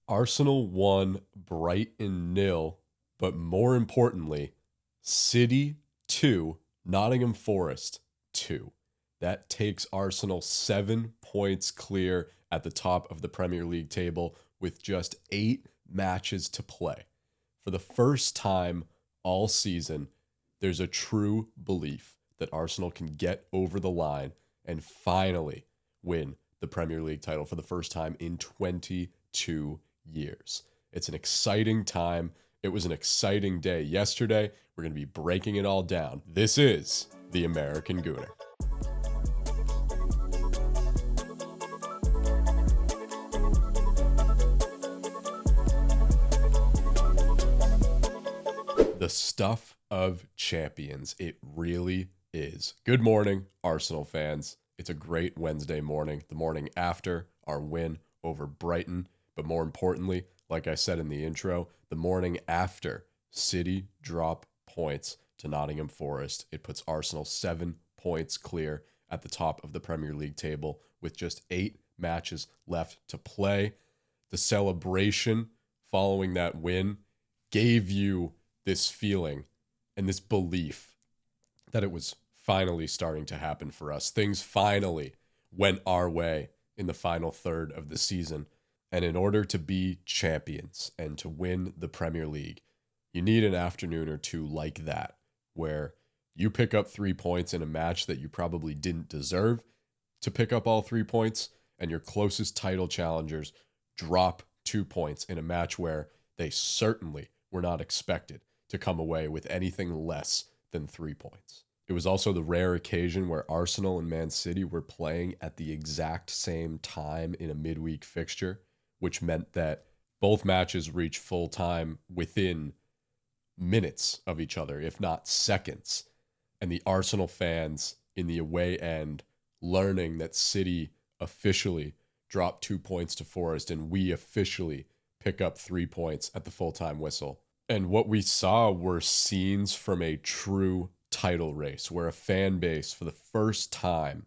Arsenal won, Brighton 0, but more importantly, City 2, Nottingham Forest 2. That takes Arsenal 7 points clear at the top of the Premier League table with just 8 matches to play. For the first time all season, there's a true belief that Arsenal can get over the line and finally win the Premier League title for the first time in 22 years. It's an exciting time. It was an exciting day yesterday. We're going to be breaking it all down. This is the American Gooner. The stuff of champions. It really is. Good morning, Arsenal fans. It's a great Wednesday morning, the morning after our win over Brighton. But more importantly, like I said in the intro, the morning after City drop points to Nottingham Forest. It puts Arsenal 7 points clear at the top of the Premier League table with just 8 matches left to play. The celebration following that win gave you this feeling and this belief that it was finally starting to happen for us. Things finally went our way in the final third of the season. And in order to be champions and to win the Premier League, you need an afternoon or two like that, where you pick up 3 points in a match that you probably didn't deserve to pick up all 3 points, and your closest title challengers drop 2 points in a match where they certainly were not expected to come away with anything less than 3 points. It was also the rare occasion where Arsenal and Man City were playing at the exact same time in a midweek fixture, which meant that both matches reached full time within minutes of each other, if not seconds. And the Arsenal fans in the away end learning that City officially dropped 2 points to Forest and we officially pick up 3 points at the full-time whistle. And what we saw were scenes from a true title race where a fan base for the first time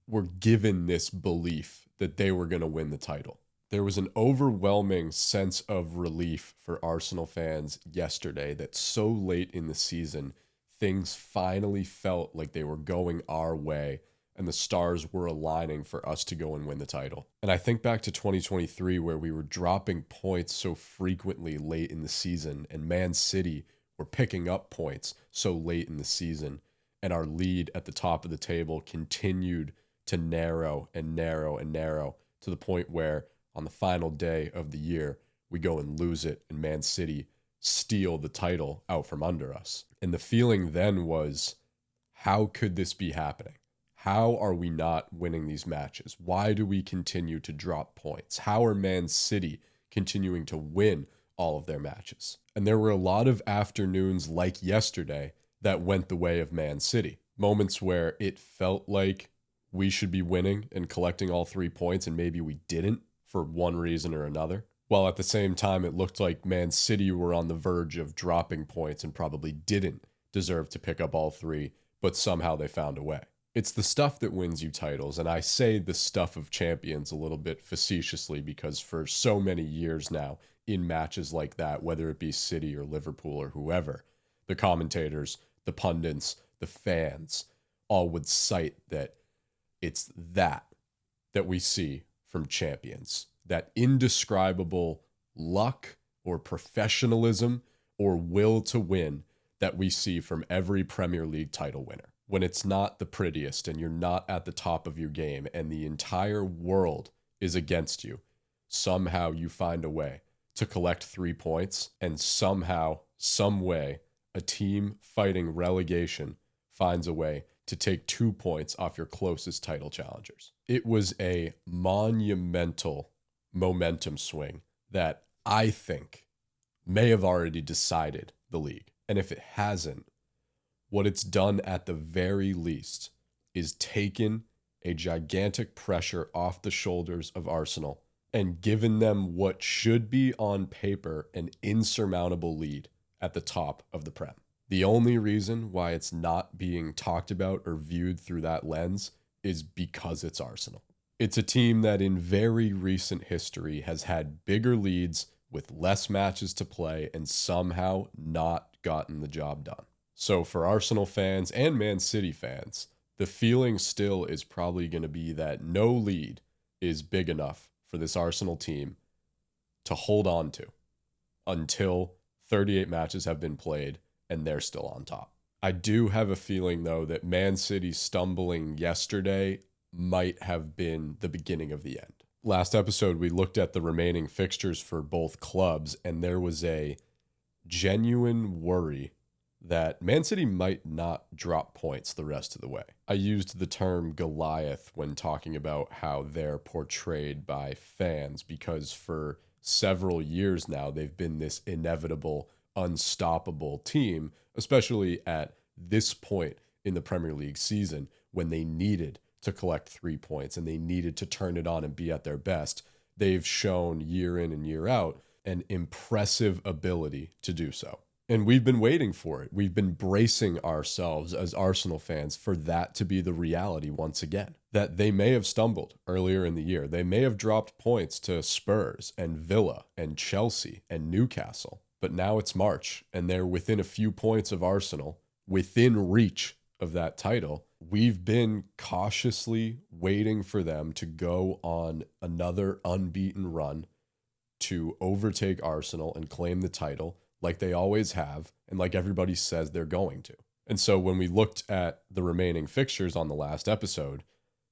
were given this belief that they were going to win the title. There was an overwhelming sense of relief for Arsenal fans yesterday that so late in the season, things finally felt like they were going our way and the stars were aligning for us to go and win the title. And I think back to 2023 where we were dropping points so frequently late in the season, and Man City were picking up points so late in the season, and our lead at the top of the table continued to narrow and narrow and narrow to the point where on the final day of the year, we go and lose it, and Man City steal the title out from under us. And the feeling then was, how could this be happening? How are we not winning these matches? Why do we continue to drop points? How are Man City continuing to win all of their matches? And there were a lot of afternoons like yesterday that went the way of Man City. Moments where it felt like we should be winning and collecting all 3 points, and maybe we didn't for one reason or another. While at the same time, it looked like Man City were on the verge of dropping points and probably didn't deserve to pick up all 3, but somehow they found a way. It's the stuff that wins you titles, and I say the stuff of champions a little bit facetiously because for so many years now, in matches like that, whether it be City or Liverpool or whoever, the commentators, the pundits, the fans, all would cite that it's that we see from champions, that indescribable luck or professionalism or will to win that we see from every Premier League title winner. When it's not the prettiest and you're not at the top of your game and the entire world is against you, somehow you find a way to collect 3 points, and somehow, some way, a team fighting relegation finds a way to take 2 points off your closest title challengers. It was a monumental momentum swing that I think may have already decided the league. And if it hasn't, what it's done at the very least is taken a gigantic pressure off the shoulders of Arsenal and given them what should be on paper an insurmountable lead at the top of the Prem. The only reason why it's not being talked about or viewed through that lens is because it's Arsenal. It's a team that in very recent history has had bigger leads with less matches to play and somehow not gotten the job done. So for Arsenal fans and Man City fans, the feeling still is probably going to be that no lead is big enough for this Arsenal team to hold on to until 38 matches have been played and they're still on top. I do have a feeling, though, that Man City stumbling yesterday might have been the beginning of the end. Last episode, we looked at the remaining fixtures for both clubs, and there was a genuine worry that Man City might not drop points the rest of the way. I used the term Goliath when talking about how they're portrayed by fans because for several years now, they've been this inevitable, unstoppable team, especially at this point in the Premier League season when they needed to collect 3 points and they needed to turn it on and be at their best. They've shown year in and year out an impressive ability to do so. And we've been waiting for it. We've been bracing ourselves as Arsenal fans for that to be the reality once again. That they may have stumbled earlier in the year. They may have dropped points to Spurs and Villa and Chelsea and Newcastle. But now it's March and they're within a few points of Arsenal, within reach of that title. We've been cautiously waiting for them to go on another unbeaten run to overtake Arsenal and claim the title, like they always have, and like everybody says they're going to. And so when we looked at the remaining fixtures on the last episode,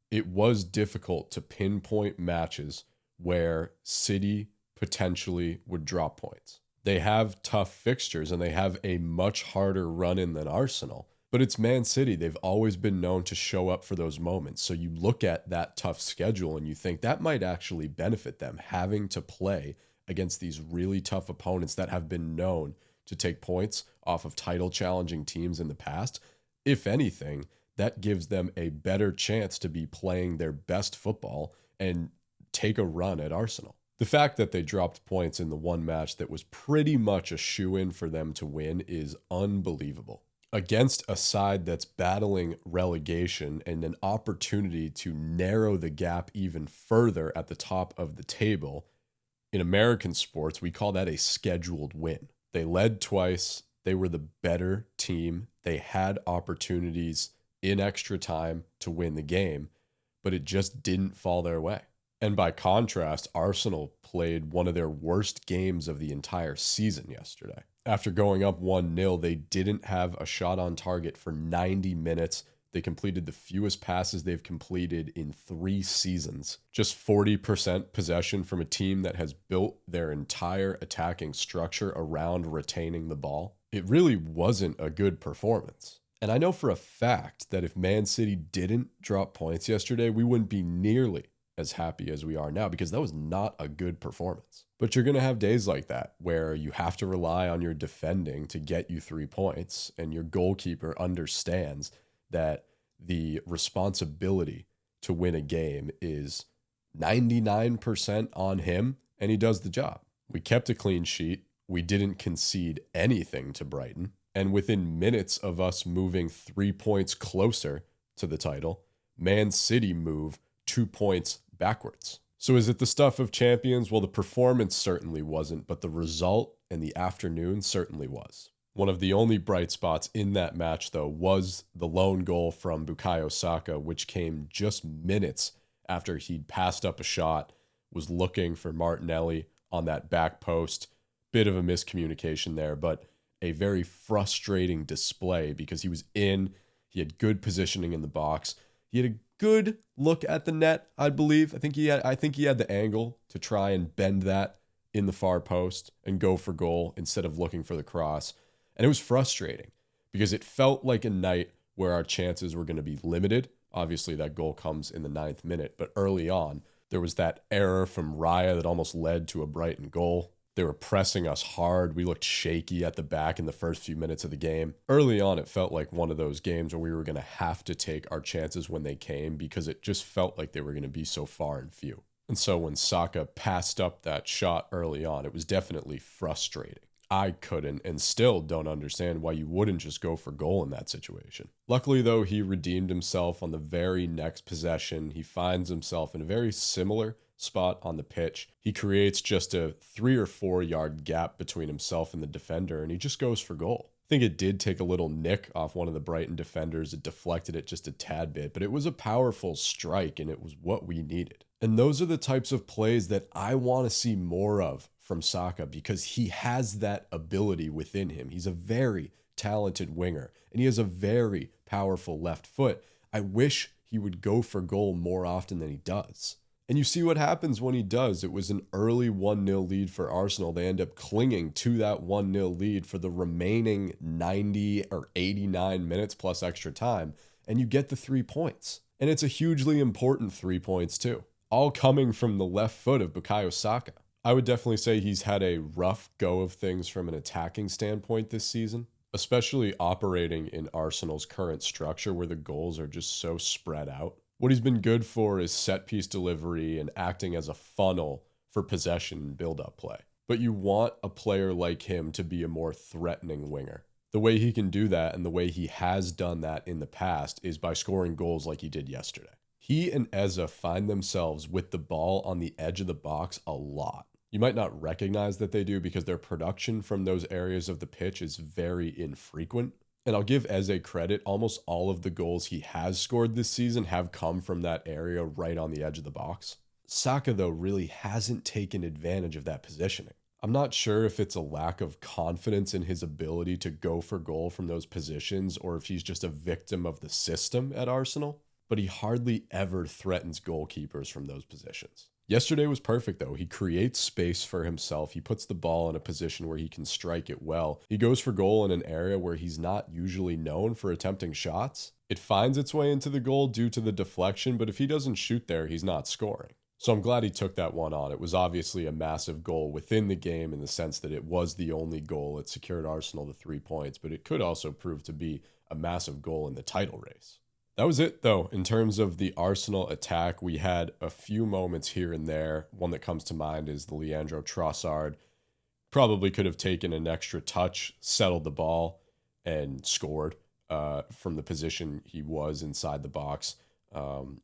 it was difficult to pinpoint matches where City potentially would drop points. They have tough fixtures and they have a much harder run-in than Arsenal, but it's Man City. They've always been known to show up for those moments. So you look at that tough schedule and you think that might actually benefit them, having to play against these really tough opponents that have been known to take points off of title challenging teams in the past. If anything, that gives them a better chance to be playing their best football and take a run at Arsenal. The fact that they dropped points in the one match that was pretty much a shoo-in for them to win is unbelievable. Against a side that's battling relegation and an opportunity to narrow the gap even further at the top of the table, in American sports, we call that a scheduled win. They led twice. They were the better team. They had opportunities in extra time to win the game, but it just didn't fall their way. And by contrast, Arsenal played one of their worst games of the entire season yesterday. After going up 1-0, they didn't have a shot on target for 90 minutes. They completed the fewest passes they've completed in 3 seasons. Just 40% possession from a team that has built their entire attacking structure around retaining the ball. It really wasn't a good performance. And I know for a fact that if Man City didn't drop points yesterday, we wouldn't be nearly as happy as we are now because that was not a good performance. But you're going to have days like that where you have to rely on your defending to get you 3 points and your goalkeeper understands that the responsibility to win a game is 99% on him, and he does the job. We kept a clean sheet. We didn't concede anything to Brighton. And within minutes of us moving 3 points closer to the title, Man City move 2 points backwards. So is it the stuff of champions? Well, the performance certainly wasn't, but the result and the afternoon certainly was. One of the only bright spots in that match, though, was the lone goal from Bukayo Saka, which came just minutes after he'd passed up a shot, was looking for Martinelli on that back post. Bit of a miscommunication there, but a very frustrating display because he was in, he had good positioning in the box. He had a good look at the net, I believe. I think he had the angle to try and bend that in the far post and go for goal instead of looking for the cross. And it was frustrating because it felt like a night where our chances were going to be limited. Obviously, that goal comes in the 9th minute, but early on, there was that error from Raya that almost led to a Brighton goal. They were pressing us hard. We looked shaky at the back in the first few minutes of the game. Early on, it felt like one of those games where we were going to have to take our chances when they came because it just felt like they were going to be so far and few. And so when Saka passed up that shot early on, it was definitely frustrating. I couldn't and still don't understand why you wouldn't just go for goal in that situation. Luckily, though, he redeemed himself on the very next possession. He finds himself in a very similar spot on the pitch. He creates just a 3 or 4 yard gap between himself and the defender, and he just goes for goal. I think it did take a little nick off one of the Brighton defenders. It deflected it just a tad bit, but it was a powerful strike, and it was what we needed. And those are the types of plays that I want to see more of from Saka, because he has that ability within him. He's a very talented winger, and he has a very powerful left foot. I wish he would go for goal more often than he does. And you see what happens when he does. It was an early 1-0 lead for Arsenal. They end up clinging to that 1-0 lead for the remaining 90 or 89 minutes plus extra time, and you get the 3 points. And it's a hugely important 3 points too, all coming from the left foot of Bukayo Saka. I would definitely say he's had a rough go of things from an attacking standpoint this season, especially operating in Arsenal's current structure where the goals are just so spread out. What he's been good for is set-piece delivery and acting as a funnel for possession and build-up play. But you want a player like him to be a more threatening winger. The way he can do that, and the way he has done that in the past, is by scoring goals like he did yesterday. He and Eza find themselves with the ball on the edge of the box a lot. You might not recognize that they do because their production from those areas of the pitch is very infrequent. And I'll give Eze credit. Almost all of the goals he has scored this season have come from that area right on the edge of the box. Saka, though, really hasn't taken advantage of that positioning. I'm not sure if it's a lack of confidence in his ability to go for goal from those positions, or if he's just a victim of the system at Arsenal, but he hardly ever threatens goalkeepers from those positions. Yesterday was perfect, though. He creates space for himself. He puts the ball in a position where he can strike it well. He goes for goal in an area where he's not usually known for attempting shots. It finds its way into the goal due to the deflection, but if he doesn't shoot there, he's not scoring. So I'm glad he took that one on. It was obviously a massive goal within the game in the sense that it was the only goal. It secured Arsenal the 3 points, but it could also prove to be a massive goal in the title race. That was it, though, in terms of the Arsenal attack. We had a few moments here and there. One that comes to mind is the Leandro Trossard. Probably could have taken an extra touch, settled the ball, and scored from the position he was inside the box.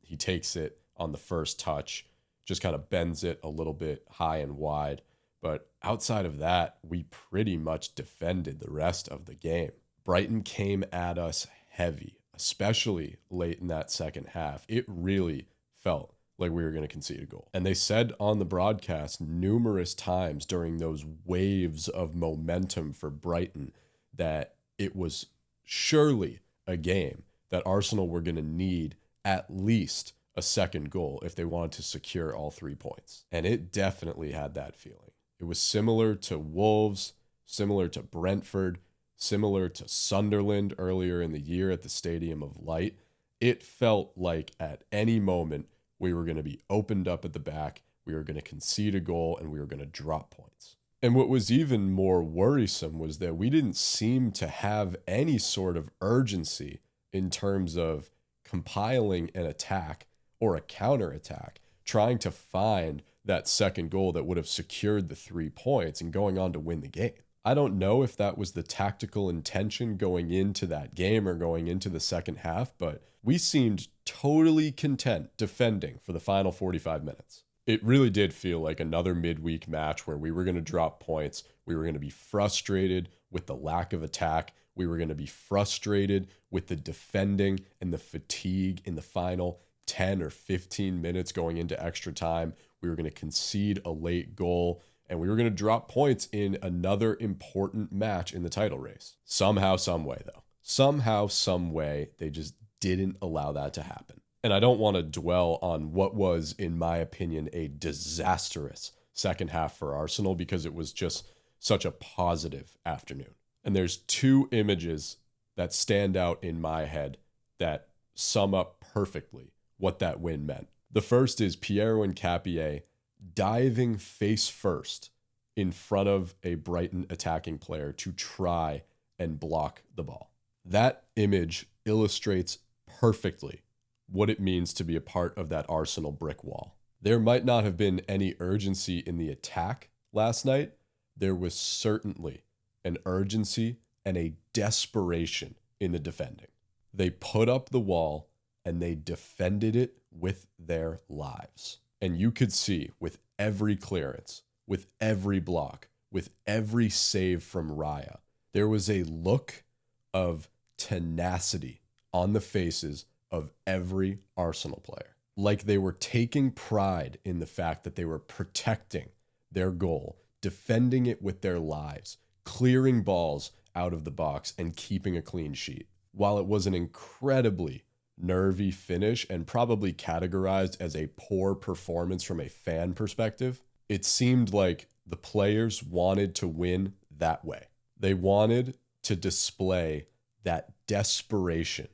He takes it on the first touch, just kind of bends it a little bit high and wide. But outside of that, we pretty much defended the rest of the game. Brighton came at us heavy, especially late in that second half. It really felt like we were going to concede a goal. And they said on the broadcast numerous times during those waves of momentum for Brighton that it was surely a game that Arsenal were going to need at least a second goal if they wanted to secure all 3 points. And it definitely had that feeling. It was similar to Wolves, similar to Brentford, similar to Sunderland earlier in the year at the Stadium of Light. It felt like at any moment we were going to be opened up at the back, we were going to concede a goal, and we were going to drop points. And what was even more worrisome was that we didn't seem to have any sort of urgency in terms of compiling an attack or a counterattack, trying to find that second goal that would have secured the 3 points and going on to win the game. I don't know if that was the tactical intention going into that game or going into the second half, but we seemed totally content defending for the final 45 minutes. It really did feel like another midweek match where we were going to drop points. We were going to be frustrated with the lack of attack. We were going to be frustrated with the defending and the fatigue in the final 10 or 15 minutes going into extra time. We were going to concede a late goal, and we were going to drop points in another important match in the title race. Somehow, some way, though. Somehow, some way, they just didn't allow that to happen. And I don't want to dwell on what was, in my opinion, a disastrous second half for Arsenal because it was just such a positive afternoon. And there's 2 images that stand out in my head that sum up perfectly what that win meant. The first is Piero Hincapié diving face first in front of a Brighton attacking player to try and block the ball. That image illustrates perfectly what it means to be a part of that Arsenal brick wall. There might not have been any urgency in the attack last night. There was certainly an urgency, and a desperation in the defending. They put up the wall and they defended it with their lives. And you could see with every clearance, with every block, with every save from Raya, there was a look of tenacity on the faces of every Arsenal player. Like they were taking pride in the fact that they were protecting their goal, defending it with their lives, clearing balls out of the box, and keeping a clean sheet. While it was an incredibly nervy finish and probably categorized as a poor performance from a fan perspective, it seemed like the players wanted to win that way. They wanted to display that desperation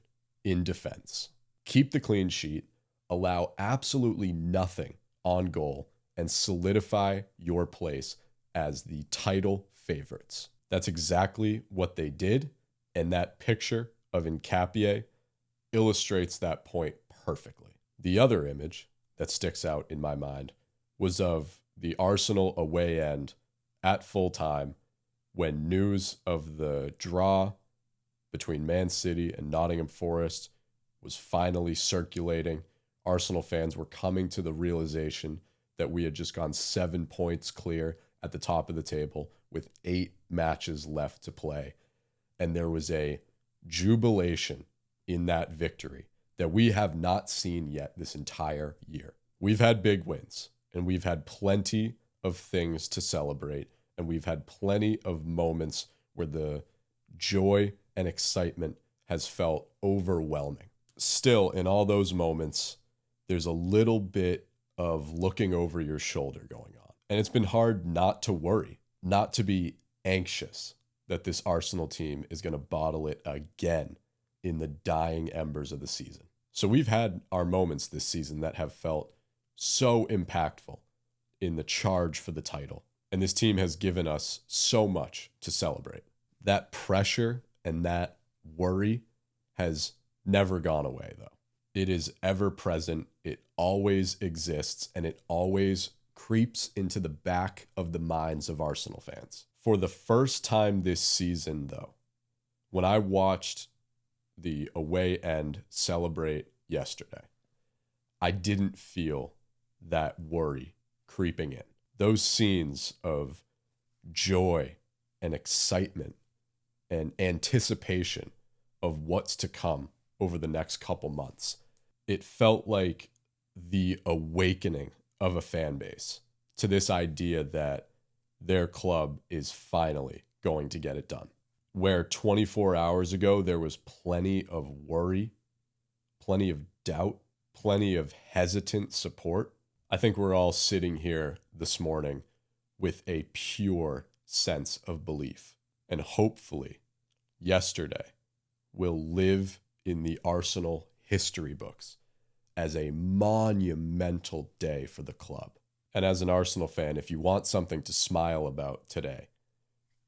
in defense. Keep the clean sheet, allow absolutely nothing on goal, and solidify your place as the title favorites. That's exactly what they did, and that picture of Nkapie illustrates that point perfectly. The other image that sticks out in my mind was of the Arsenal away end at full time when news of the draw between Man City and Nottingham Forest was finally circulating. Arsenal fans were coming to the realization that we had just gone 7 points clear at the top of the table with 8 matches left to play. And there was a jubilation in that victory that we have not seen yet this entire year. We've had big wins, and we've had plenty of things to celebrate, and we've had plenty of moments where the joy and excitement has felt overwhelming. Still, in all those moments, there's a little bit of looking over your shoulder going on. And it's been hard not to worry, not to be anxious that this Arsenal team is going to bottle it again in the dying embers of the season. So we've had our moments this season that have felt so impactful in the charge for the title. And this team has given us so much to celebrate. That pressure and that worry has never gone away, though. It is ever present, it always exists, and it always creeps into the back of the minds of Arsenal fans. For the first time this season, though, when I watched the away end celebrate yesterday, I didn't feel that worry creeping in. Those scenes of joy and excitement and anticipation of what's to come over the next couple months, it felt like the awakening of a fan base to this idea that their club is finally going to get it done. Where 24 hours ago, there was plenty of worry, plenty of doubt, plenty of hesitant support. I think we're all sitting here this morning with a pure sense of belief. And hopefully, yesterday will live in the Arsenal history books as a monumental day for the club. And as an Arsenal fan, if you want something to smile about today,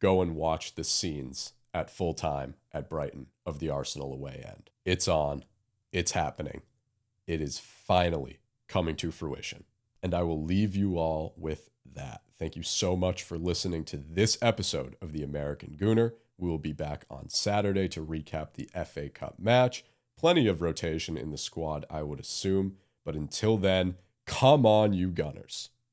go and watch the scenes at full time at Brighton of the Arsenal away end. It's on. It's happening. It is finally coming to fruition. And I will leave you all with that. Thank you so much for listening to this episode of the American Gooner. We will be back on Saturday to recap the FA Cup match. Plenty of rotation in the squad, I would assume. But until then, come on, you Gunners.